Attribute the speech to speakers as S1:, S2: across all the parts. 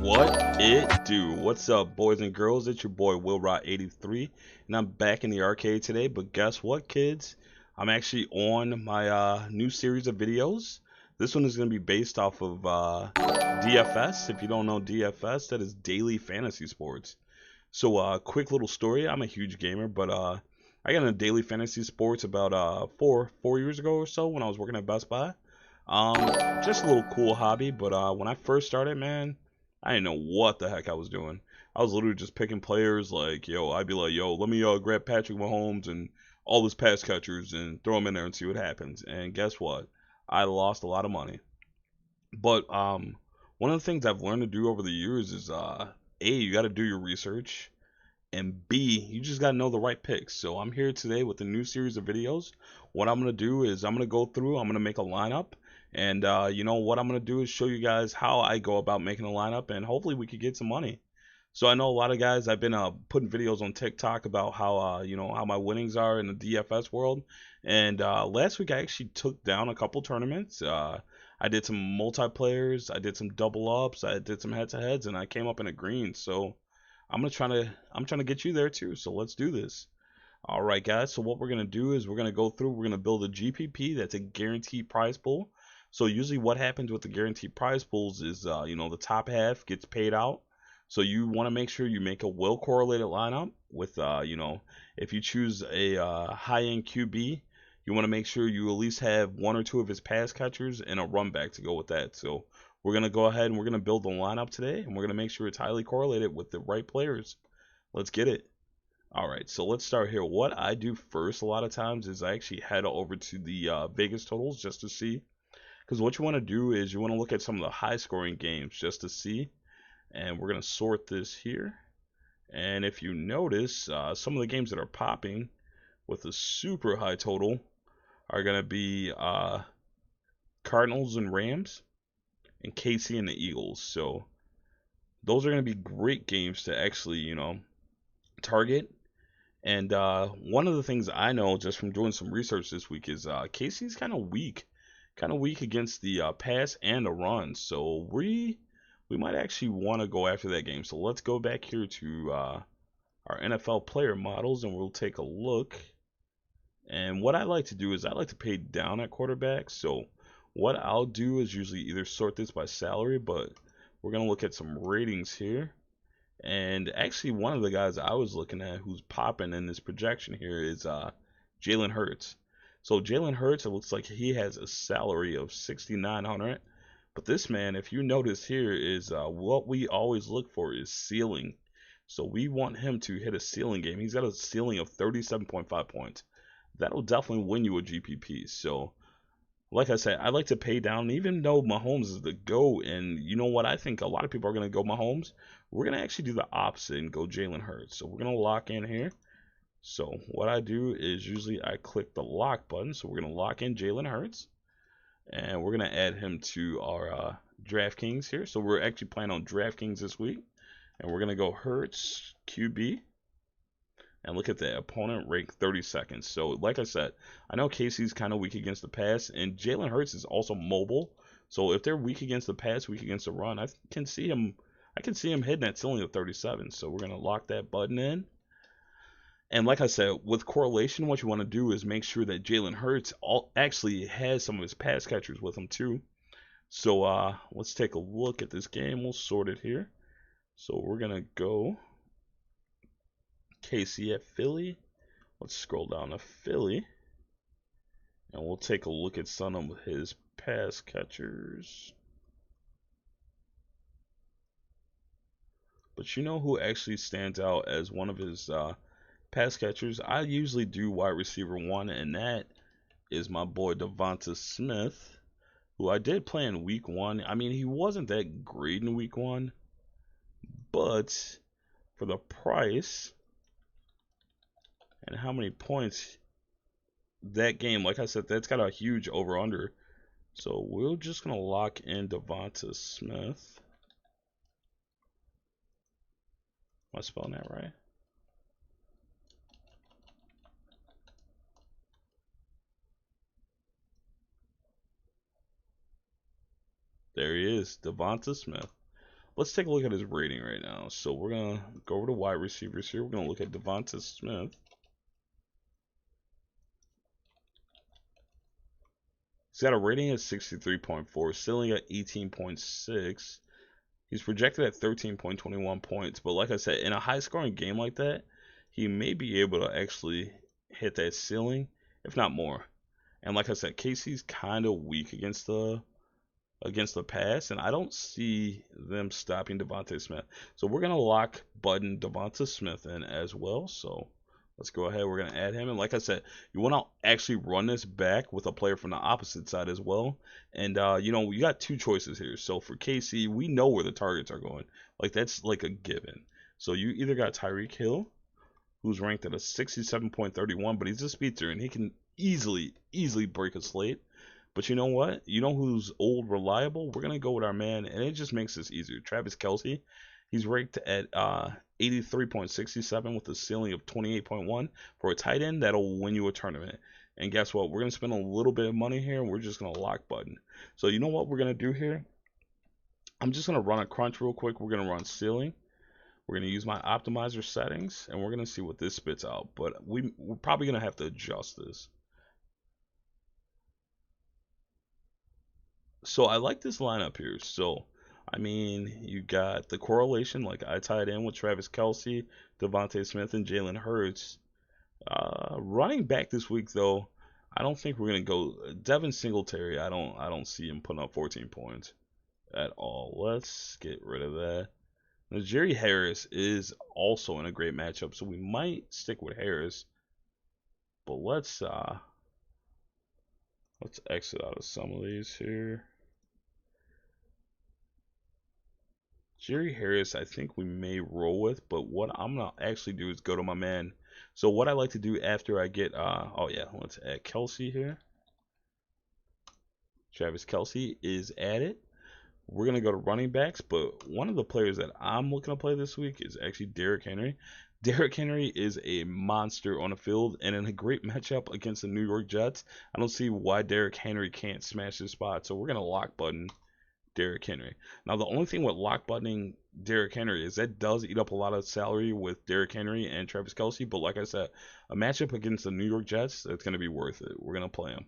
S1: What it do? What's up, boys and girls? It's your boy WillRot83, and I'm back in the arcade today. But guess what, kids? I'm actually on my new series of videos. This one is going to be based off of DFS. If you don't know DFS, that is Daily Fantasy Sports. So, quick little story. I'm a huge gamer, but I got into Daily Fantasy Sports about four years ago or so when I was working at Best Buy. Just a little cool hobby, but when I first started, man, I didn't know what the heck I was doing. I was literally just picking players like, yo, I'd be like, yo, let me grab Patrick Mahomes and all his pass catchers and throw them in there and see what happens. And guess what? I lost a lot of money. But one of the things I've learned to do over the years is A, you got to do your research, and B, you just got to know the right picks. So I'm here today with a new series of videos. What I'm going to do is I'm going to go through, I'm going to make a lineup. And you know what I'm going to do is show you guys how I go about making a lineup, and hopefully we could get some money. So I know a lot of guys, I've been putting videos on TikTok about how you know, how my winnings are in the DFS world. And last week I actually took down a couple tournaments. I did some multiplayers, I did some double ups, I did some head-to-heads, and I came up in a green. So I'm trying to get you there too. So let's do this. All right, guys. So what we're gonna do is we're gonna build a GPP that's a guaranteed prize pool. So usually what happens with the guaranteed prize pools is, you know, the top half gets paid out. So you want to make sure you make a well correlated lineup with, you know, if you choose a high end QB, you want to make sure you at least have one or two of his pass catchers and a run back to go with that. So we're going to go ahead and we're going to build a lineup today, and we're going to make sure it's highly correlated with the right players. Let's get it. All right, so let's start here. What I do first a lot of times is I actually head over to the Vegas totals just to see. Because what you want to do is you want to look at some of the high scoring games just to see. And we're going to sort this here. And if you notice, some of the games that are popping with a super high total are going to be Cardinals and Rams and KC and the Eagles. So those are going to be great games to actually, you know, target. And one of the things I know just from doing some research this week is KC's kind of weak against the pass and the run. So we might actually want to go after that game. So let's go back here to our NFL player models, and we'll take a look. And what I like to do is I like to pay down at quarterback. So what I'll do is usually either sort this by salary, but we're going to look at some ratings here. And actually one of the guys I was looking at who's popping in this projection here is Jalen Hurts. So Jalen Hurts, it looks like he has a salary of $6,900. But this man, if you notice here, is what we always look for is ceiling. So we want him to hit a ceiling game. He's got a ceiling of 37.5 points. That'll definitely win you a GPP. So, like I said, I like to pay down, even though Mahomes is the GOAT. And you know what? I think a lot of people are going to go Mahomes. We're going to actually do the opposite and go Jalen Hurts. So we're going to lock in here. So what I do is usually I click the lock button. So we're going to lock in Jalen Hurts. And we're going to add him to our Draftkings here. So we're actually playing on Draftkings this week. And we're going to go Hurts, QB. And look at that, opponent ranked 32nd. So like I said, I know KC's kind of weak against the pass. And Jalen Hurts is also mobile. So if they're weak against the pass, weak against the run, I can see him hitting that ceiling of 37. So we're going to lock that button in. And like I said, with correlation, what you want to do is make sure that Jalen Hurts actually has some of his pass catchers with him too. So let's take a look at this game. We'll sort it here. So we're gonna go KC at Philly. Let's scroll down to Philly, and we'll take a look at some of his pass catchers. But you know who actually stands out as one of his pass catchers? I usually do wide receiver 1, and that is my boy Devonta Smith, who I did play in week 1. I mean, he wasn't that great in week 1, but for the price and how many points that game, like I said, that's got a huge over-under. So we're just going to lock in Devonta Smith. Am I spelling that right? There he is, Devonta Smith. Let's take a look at his rating right now. So we're going to go over to wide receivers here. We're going to look at Devonta Smith. He's got a rating of 63.4, ceiling at 18.6. He's projected at 13.21 points. But like I said, in a high-scoring game like that, he may be able to actually hit that ceiling, if not more. And like I said, KC's kind of weak against the pass, and I don't see them stopping Devonta Smith. So we're gonna lock button Devonta Smith in as well. So let's go ahead. We're gonna add him, and like I said, you want to actually run this back with a player from the opposite side as well. And you know, you got two choices here. So for KC, we know where the targets are going. Like that's like a given. So you either got Tyreek Hill, who's ranked at a 67.31, but he's a speedster and he can easily break a slate. But you know what? You know who's old reliable? We're gonna go with our man, and it just makes this easier. Travis Kelce. He's ranked at 83.67 with a ceiling of 28.1 for a tight end that'll win you a tournament. And guess what? We're gonna spend a little bit of money here, and we're just gonna lock button. So you know what we're gonna do here? I'm just gonna run a crunch real quick. We're gonna run ceiling. We're gonna use my optimizer settings, and we're gonna see what this spits out. But we're probably gonna have to adjust this. So I like this lineup here. So, I mean, you got the correlation, like I tied in with Travis Kelce, Devontae Smith, and Jalen Hurts. Running back this week, though, I don't think we're gonna go Devin Singletary. I don't see him putting up 14 points at all. Let's get rid of that. Najee Harris is also in a great matchup, so we might stick with Harris. But let's exit out of some of these here. Jerry Harris, I think we may roll with, but what I'm gonna actually do is go to my man. So what I like to do after I get, oh yeah, let's add Kelce here. Travis Kelce is added. We're gonna go to running backs, but one of the players that I'm looking to play this week is actually Derrick Henry. Derrick Henry is a monster on the field, and in a great matchup against the New York Jets, I don't see why Derrick Henry can't smash this spot. So we're gonna lock button Derrick Henry. Now, the only thing with lock buttoning Derrick Henry is that does eat up a lot of salary with Derrick Henry and Travis Kelce. But like I said, a matchup against the New York Jets, it's going to be worth it. We're going to play them.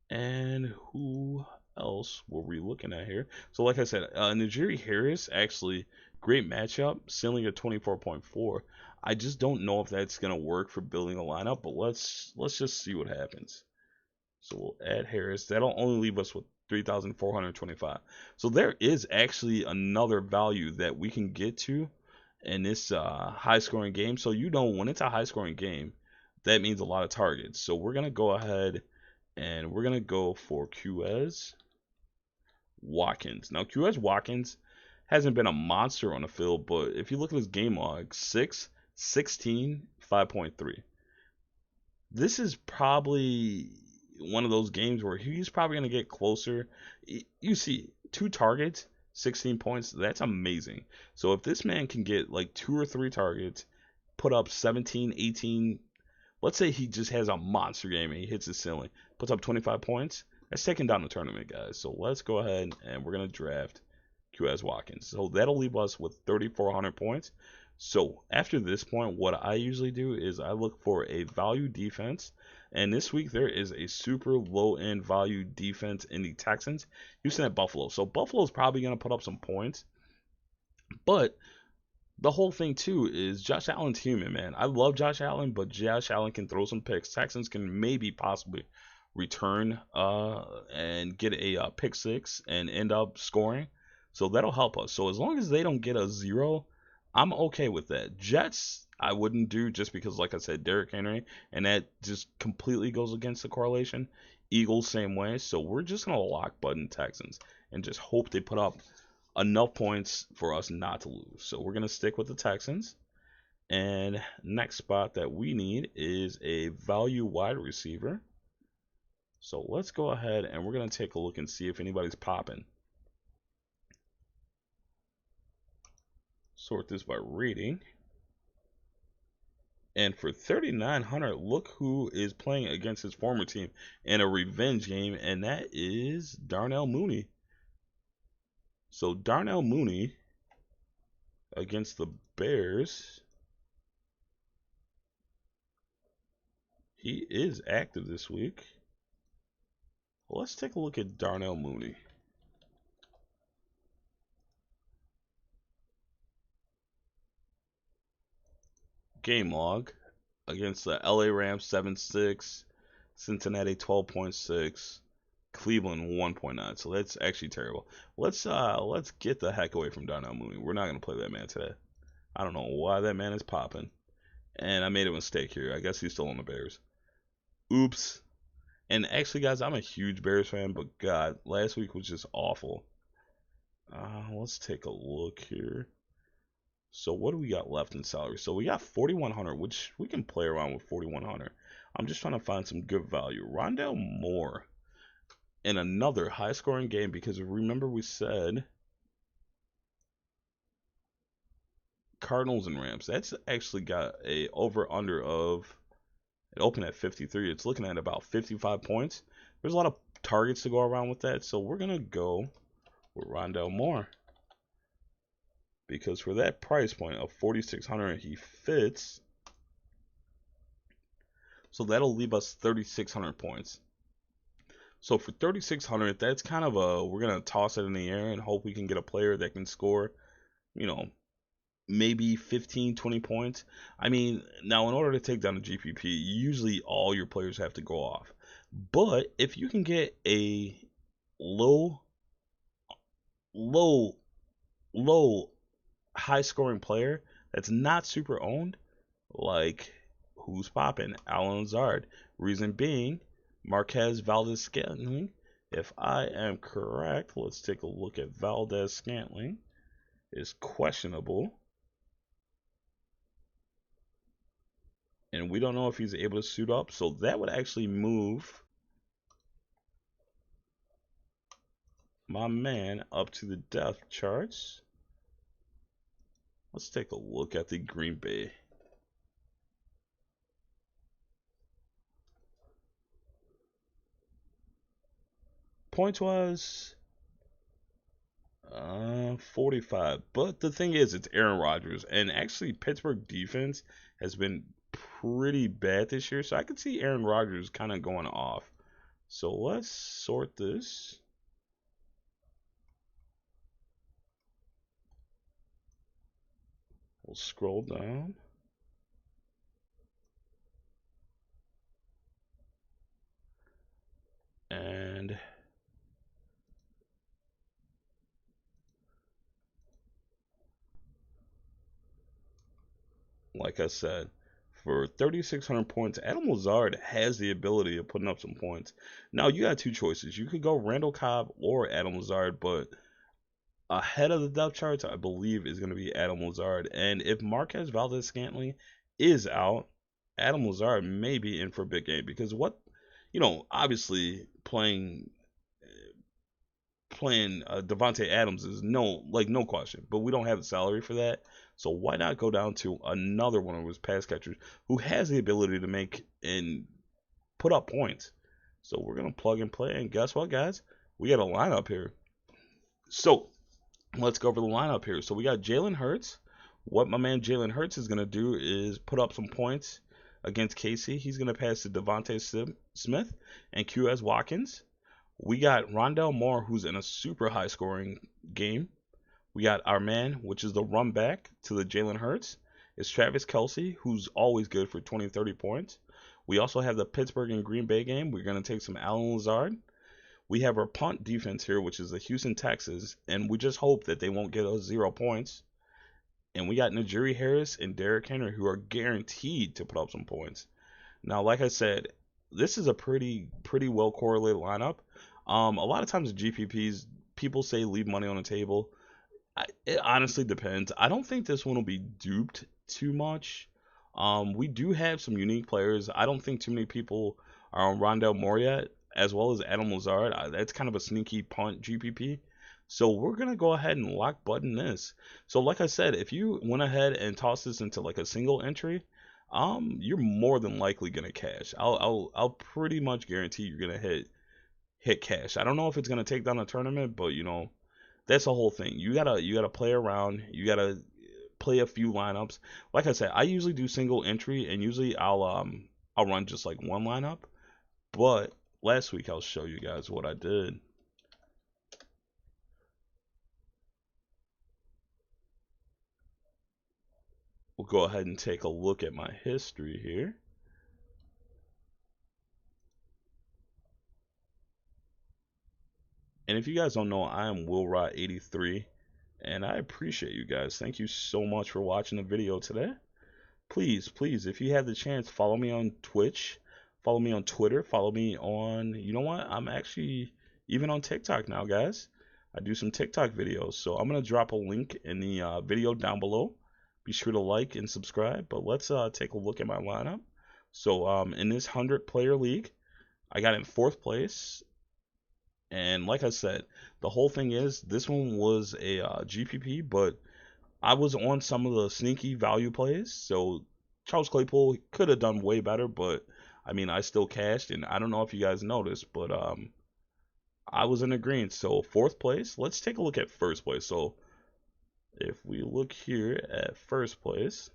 S1: And who else were we looking at here? So like I said, Najee Harris, actually, great matchup, ceiling at 24.4. I just don't know if that's going to work for building a lineup, but let's just see what happens. So we'll add Harris. That'll only leave us with 3,425. So there is actually another value that we can get to in this high scoring game. So you know when it's a high scoring game, that means a lot of targets. So we're gonna go ahead and we're gonna go for Quez Watkins. Now Quez Watkins hasn't been a monster on the field, but if you look at his game log, 6, 16, 5.3. This is probably one of those games where he's probably going to get closer. You see, 2 targets, 16 points. That's amazing. So if this man can get like 2 or 3 targets, put up 17, 18, let's say he just has a monster game and he hits his ceiling, puts up 25 points, that's taking down the tournament, guys. So let's go ahead and we're going to draft Quez Watkins. So that'll leave us with 3,400 points. So after this point, what I usually do is I look for a value defense. And this week there is a super low end value defense in the Texans. Houston at Buffalo. So Buffalo's probably going to put up some points. But the whole thing too is Josh Allen's human, man. I love Josh Allen, but Josh Allen can throw some picks. Texans can maybe possibly return and get a pick six and end up scoring. So that'll help us. So as long as they don't get a zero, I'm okay with that. Jets, I wouldn't do just because, like I said, Derrick Henry, and that just completely goes against the correlation. Eagles, same way. So we're just going to lock button Texans and just hope they put up enough points for us not to lose. So we're going to stick with the Texans. And next spot that we need is a value wide receiver. So let's go ahead and we're going to take a look and see if anybody's popping. Sort this by rating. And for 3,900, look who is playing against his former team in a revenge game, and that is Darnell Mooney. So Darnell Mooney against the Bears. He is active this week. Let's take a look at Darnell Mooney. Game log against the LA Rams 7-6, Cincinnati 12.6, Cleveland 1.9. So that's actually terrible. Let's get the heck away from Darnell Mooney. We're not gonna play that man today. I don't know why that man is popping. And I made a mistake here. I guess he's still on the Bears. Oops. And actually, guys, I'm a huge Bears fan, but God, last week was just awful. Let's take a look here. So what do we got left in salary? So we got 4,100, which we can play around with 4,100. I'm just trying to find some good value. Rondale Moore in another high-scoring game, because remember we said Cardinals and Rams. That's actually got a over-under of, it opened at 53. It's looking at about 55 points. There's a lot of targets to go around with that, so we're going to go with Rondale Moore. Because for that price point of 4,600, he fits. So that'll leave us 3,600 points. So for 3,600, that's kind of we're going to toss it in the air and hope we can get a player that can score, you know, maybe 15, 20 points. I mean, now in order to take down the GPP, usually all your players have to go off. But if you can get a low high scoring player that's not super owned, like who's popping? Allen Lazard. Reason being, Marquez Valdes-Scantling. If I am correct, let's take a look at Valdes-Scantling. Is questionable. And we don't know if he's able to suit up, so that would actually move my man up to the depth charts. Let's take a look at the Green Bay. Points was 45. But the thing is, it's Aaron Rodgers. And actually, Pittsburgh defense has been pretty bad this year. So I could see Aaron Rodgers kind of going off. So let's sort this. We'll scroll down. And like I said, for 3,600 points, Adam Lazard has the ability of putting up some points. Now, you got two choices. You could go Randall Cobb or Adam Lazard, but ahead of the depth charts, I believe, is going to be Adam Lazard. And if Marquez Valdes-Scantling is out, Adam Lazard may be in for a big game, because obviously playing Devontae Adams is no question, but we don't have the salary for that. So why not go down to another one of his pass catchers who has the ability to make and put up points? So we're gonna plug and play, and guess what, guys? We got a lineup here. So let's go over the lineup here. So we got Jalen Hurts, What my man Jalen Hurts is going to do is put up some points against KC. He's going to pass to Devontae Smith and QS Watkins. We got Rondell Moore, who's in a super high scoring game. We got our man, which is the run back to the Jalen Hurts. It's Travis Kelce, who's always good for 20, 30 points. We also have the Pittsburgh and Green Bay game. We're going to take some Allen Lazard. We have our punt defense here, which is the Houston Texans, and we just hope that they won't get us 0 points. And we got Najee Harris and Derrick Henry, who are guaranteed to put up some points. Now, like I said, this is a pretty well correlated lineup. A lot of times the GPPs, people say leave money on the table. It honestly depends. I don't think this one will be duped too much. We do have some unique players. I don't think too many people are on Rondell Moore yet, as well as Adam Lazard. That's kind of a sneaky punt GPP. So we're going to go ahead and lock button this. So like I said, if you went ahead and tossed this into like a single entry, you're more than likely going to cash. I'll pretty much guarantee you're going to hit cash. I don't know if it's going to take down a tournament, but you know, that's the whole thing. You gotta play around. You gotta play a few lineups. Like I said, I usually do single entry, and usually I'll run just like one lineup. But last week I'll show you guys what I did. We'll go ahead and take a look at my history here. And if you guys don't know, I am WillRot83, and I appreciate you guys. Thank you so much for watching the video today. Please, if you have the chance, follow me on Twitch, follow me on Twitter, follow me on, you know what, I'm actually even on TikTok now, guys. I do some TikTok videos, so I'm going to drop a link in the video down below. Be sure to like and subscribe, but let's take a look at my lineup. So in this 100-player league, I got in 4th place. And like I said, the whole thing is this one was a GPP, but I was on some of the sneaky value plays. So Charles Claypool could have done way better, but I mean, I still cashed. And I don't know if you guys noticed, but I was in the green. So 4th place. Let's take a look at 1st place. So if we look here at 1st place,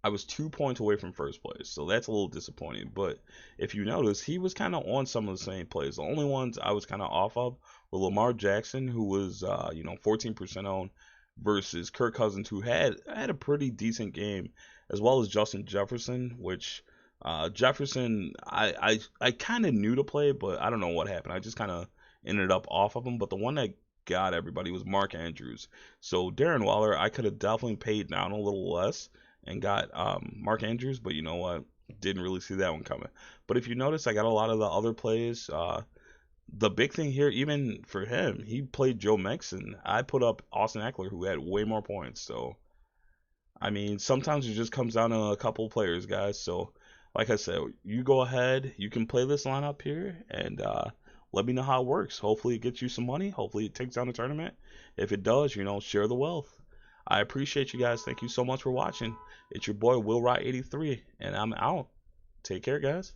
S1: I was 2 points away from 1st place, so that's a little disappointing. But if you notice, he was kind of on some of the same plays. The only ones I was kind of off of were Lamar Jackson, who was 14% owned, versus Kirk Cousins, who had a pretty decent game, as well as Justin Jefferson, which Jefferson I kind of knew to play, but I don't know what happened. I just kind of ended up off of him. But the one that got everybody was Mark Andrews. So Darren Waller, I could have definitely paid down a little less and got Mark Andrews, but you know what? Didn't really see that one coming. But if you notice, I got a lot of the other plays. The big thing here, even for him, he played Joe Mixon. I put up Austin Eckler, who had way more points. So, I mean, sometimes it just comes down to a couple players, guys. So, like I said, you go ahead. You can play this lineup here, and let me know how it works. Hopefully, it gets you some money. Hopefully, it takes down the tournament. If it does, you know, share the wealth. I appreciate you guys. Thank you so much for watching. It's your boy WillRot83, and I'm out. Take care, guys.